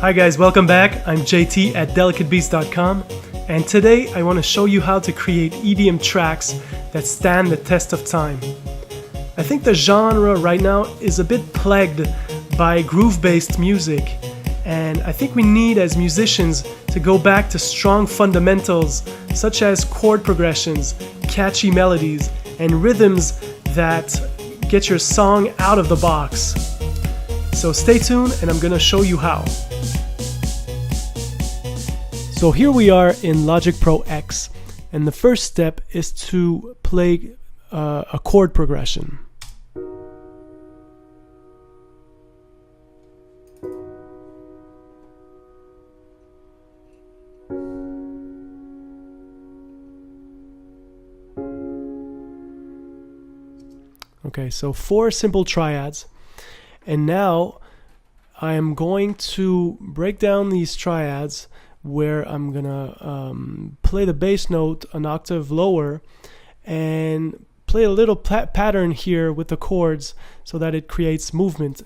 Hi guys, welcome back. I'm JT at delicatebeats.com, and today I want to show you how to create EDM tracks that stand the test of time. I think the genre right now is a bit plagued by groove-based music, and I think we need as musicians to go back to strong fundamentals such as chord progressions, catchy melodies, and rhythms that get your song out of the box. So stay tuned and I'm gonna show you how. So here we are in Logic Pro X, and the first step is to play a chord progression. Okay, so 4 simple triads, and now I am going to break down these triads where I'm gonna play the bass note an octave lower and play a little pattern here with the chords so that it creates movement.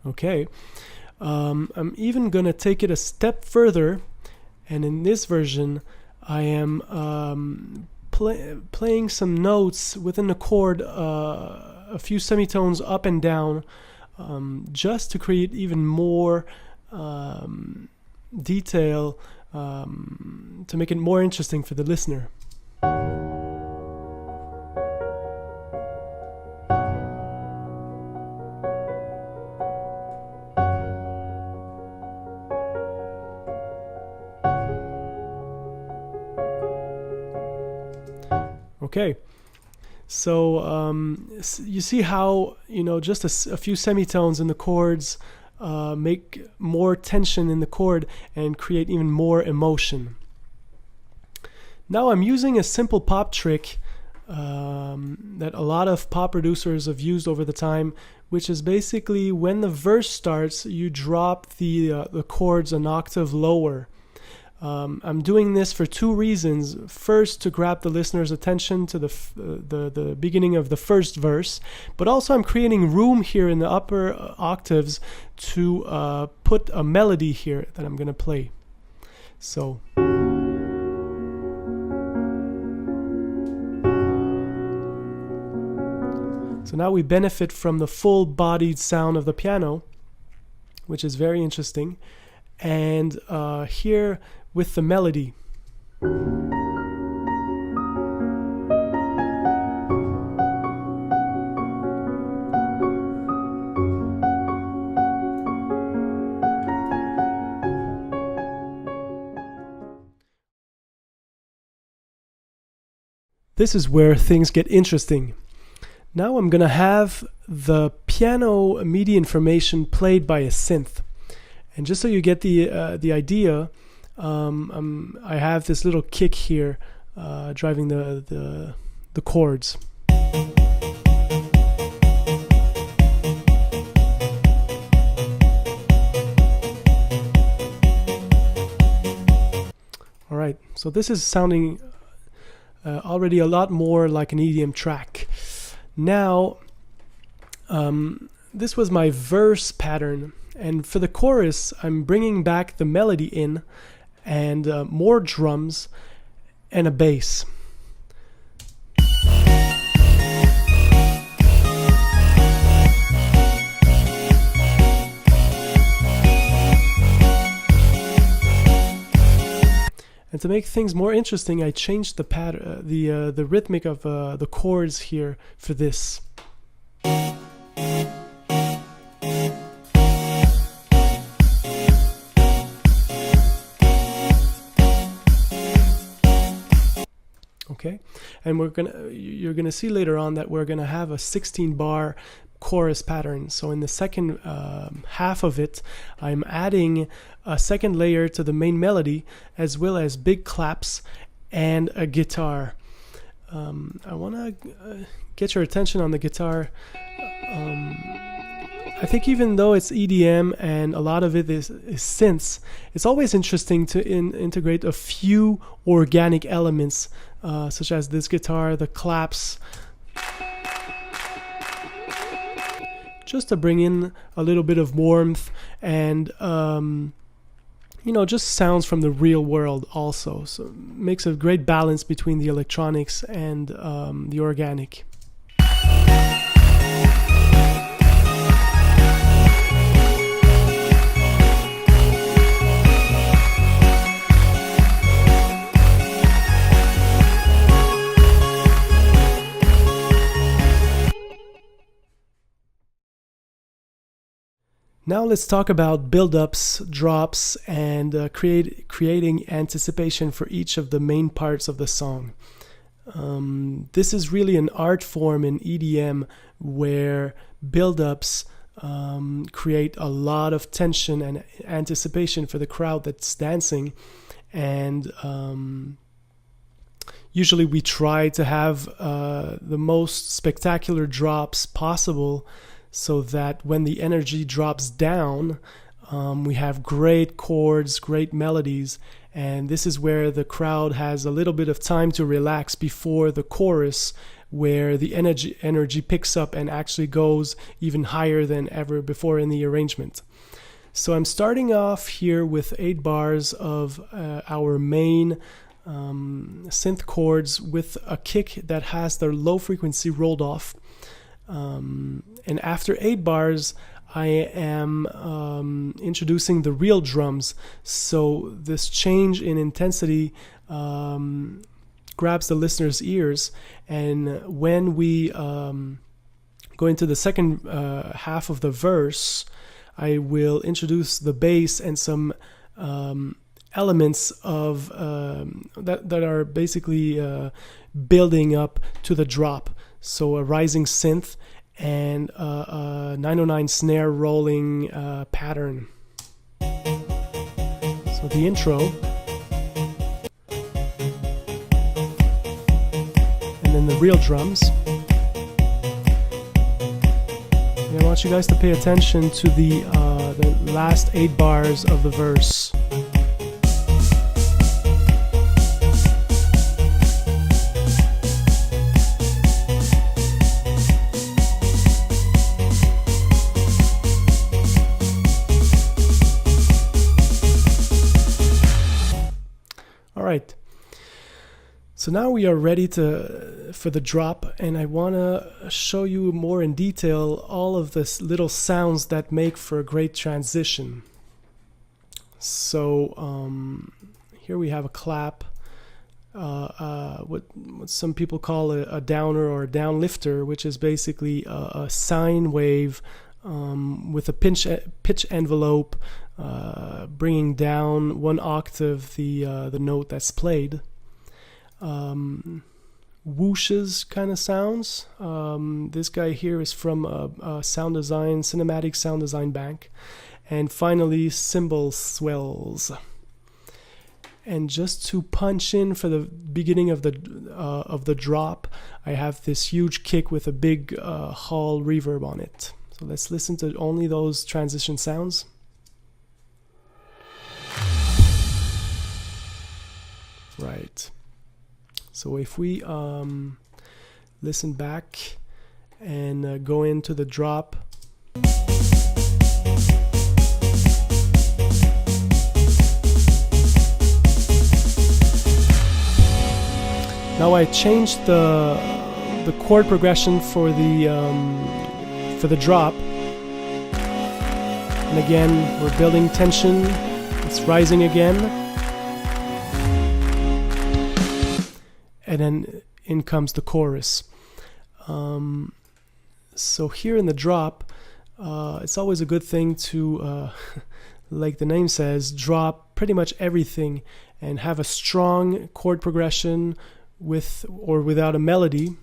Okay, I'm even gonna take it a step further, and in this version I am playing some notes within the chord, a few semitones up and down, just to create even more detail, to make it more interesting for the listener. Okay, so you see how, just a few semitones in the chords make more tension in the chord and create even more emotion. Now I'm using a simple pop trick that a lot of pop producers have used over the time, which is basically when the verse starts, you drop the chords an octave lower. I'm doing this for 2 reasons. First, to grab the listener's attention to the beginning of the first verse, but also I'm creating room here in the upper octaves to put a melody here that I'm going to play. So now we benefit from the full-bodied sound of the piano, which is very interesting. And here with the melody. This is where things get interesting. Now I'm gonna have the piano MIDI information played by a synth. And just so you get the idea, I have this little kick here driving the chords. All right, so this is sounding already a lot more like an EDM track. Now, this was my verse pattern. And for the chorus, I'm bringing back the melody in, and more drums and a bass. And to make things more interesting, I changed the pattern, the rhythmic of the chords here for this. Okay, and you're gonna see later on that we're gonna have a 16-bar chorus pattern. So in the second half of it, I'm adding a second layer to the main melody, as well as big claps and a guitar. I want to get your attention on the guitar. I think even though it's EDM and a lot of it is synths, it's always interesting to integrate a few organic elements, such as this guitar, the claps, just to bring in a little bit of warmth and you know, just sounds from the real world also. So it makes a great balance between the electronics and the organic. Now let's talk about build-ups, drops, and creating anticipation for each of the main parts of the song. This is really an art form in EDM where build-ups create a lot of tension and anticipation for the crowd that's dancing, and usually we try to have the most spectacular drops possible, so that when the energy drops down, we have great chords, great melodies, and this is where the crowd has a little bit of time to relax before the chorus, where the energy picks up and actually goes even higher than ever before in the arrangement. So I'm starting off here with 8 bars of our main synth chords with a kick that has their low frequency rolled off. And after 8 bars, I am introducing the real drums. So this change in intensity grabs the listener's ears. And when we go into the second half of the verse, I will introduce the bass and some elements of that are basically building up to the drop. So a rising synth and a 909 snare rolling pattern. So the intro, and then the real drums. And I want you guys to pay attention to the last 8 bars of the verse. Right. So now we are ready for the drop, and I want to show you more in detail all of the little sounds that make for a great transition. So here we have a clap, what some people call a downer or a downlifter, which is basically a sine wave with a pitch envelope, bringing down 1 octave the note that's played. Whooshes kind of sounds. This guy here is from a sound design, cinematic sound design bank. And finally, cymbal swells. And just to punch in for the beginning of the drop, I have this huge kick with a big hall reverb on it. So let's listen to only those transition sounds. Right. So if we listen back and go into the drop. Now I changed the chord progression for the drop. And again, we're building tension. It's rising again. And then in comes the chorus. So here in the drop, it's always a good thing to, like the name says, drop pretty much everything and have a strong chord progression with or without a melody.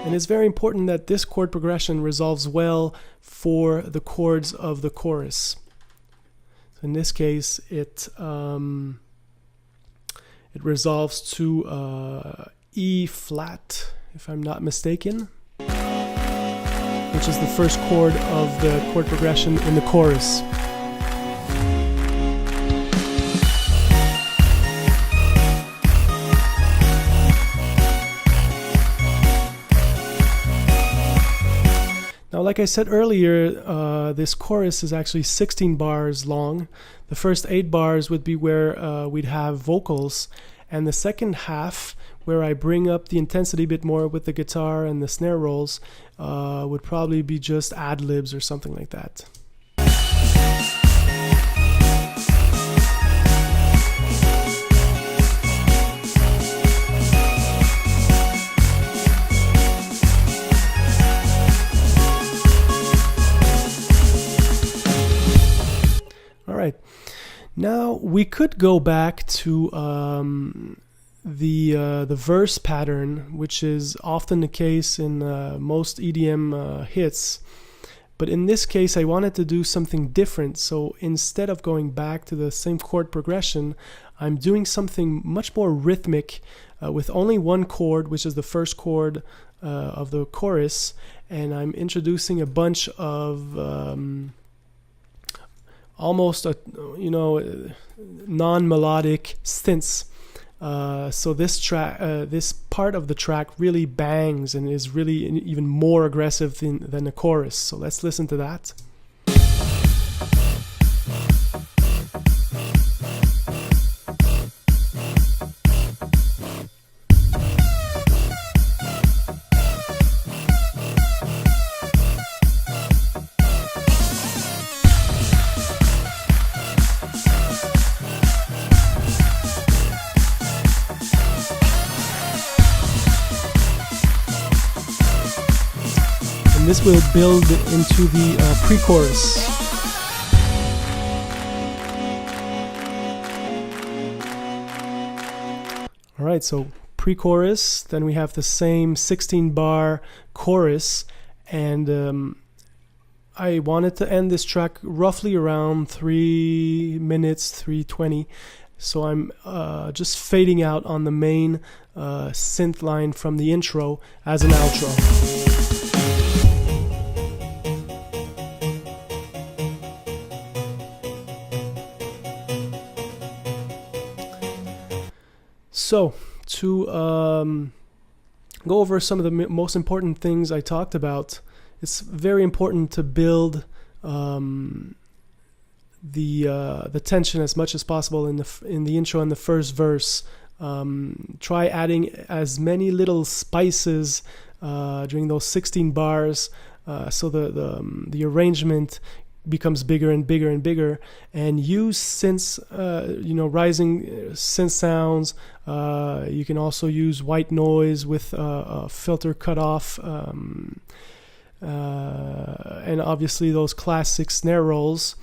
And it's very important that this chord progression resolves well for the chords of the chorus. In this case, it resolves to E flat, if I'm not mistaken, which is the first chord of the chord progression in the chorus. Now, like I said earlier, this chorus is actually 16 bars long. The first 8 bars would be where we'd have vocals, and the second half, where I bring up the intensity a bit more with the guitar and the snare rolls, would probably be just ad-libs or something like that. Now we could go back to the verse pattern, which is often the case in most EDM hits. But in this case, I wanted to do something different. So instead of going back to the same chord progression, I'm doing something much more rhythmic with only one chord, which is the first chord of the chorus, and I'm introducing a bunch of almost non-melodic synths. So this part of the track really bangs and is really even more aggressive than the chorus. So let's listen to that. This will build into the pre-chorus. Alright, so pre-chorus, then we have the same 16-bar chorus, and I wanted to end this track roughly around 3 minutes, 3:20. So I'm just fading out on the main synth line from the intro as an outro. So, to go over some of the most important things I talked about, it's very important to build the tension as much as possible in the intro and the first verse. Try adding as many little spices during those 16 bars, so the arrangement becomes bigger and bigger and bigger, and use synths, rising synth sounds. You can also use white noise with a filter cutoff, and obviously those classic snare rolls.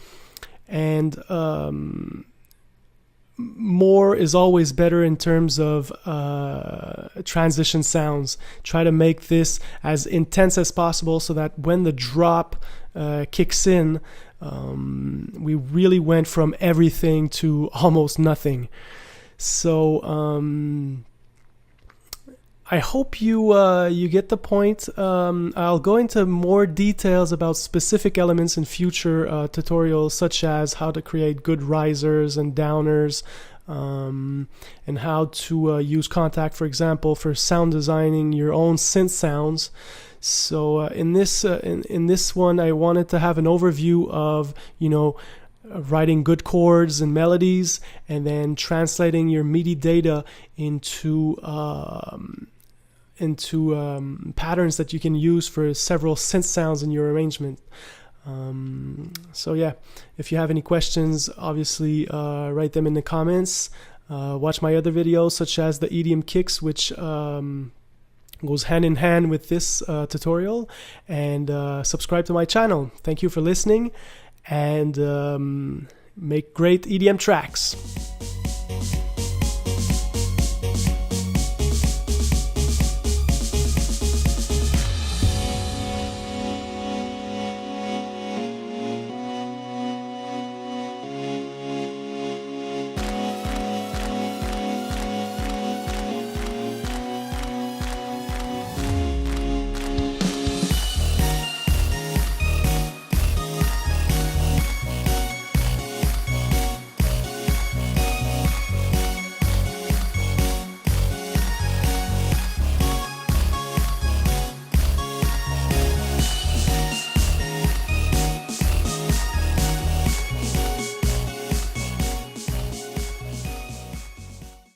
And more is always better in terms of transition sounds. Try to make this as intense as possible so that when the drop kicks in, we really went from everything to almost nothing. So I hope you get the point. I'll go into more details about specific elements in future tutorials, such as how to create good risers and downers, and how to use Contact, for example, for sound designing your own synth sounds. So in this one, I wanted to have an overview of writing good chords and melodies, and then translating your MIDI data into patterns that you can use for several synth sounds in your arrangement. So yeah, if you have any questions, obviously write them in the comments. Watch my other videos, such as the EDM kicks, which goes hand in hand with this tutorial, and subscribe to my channel. Thank you for listening, and make great EDM tracks.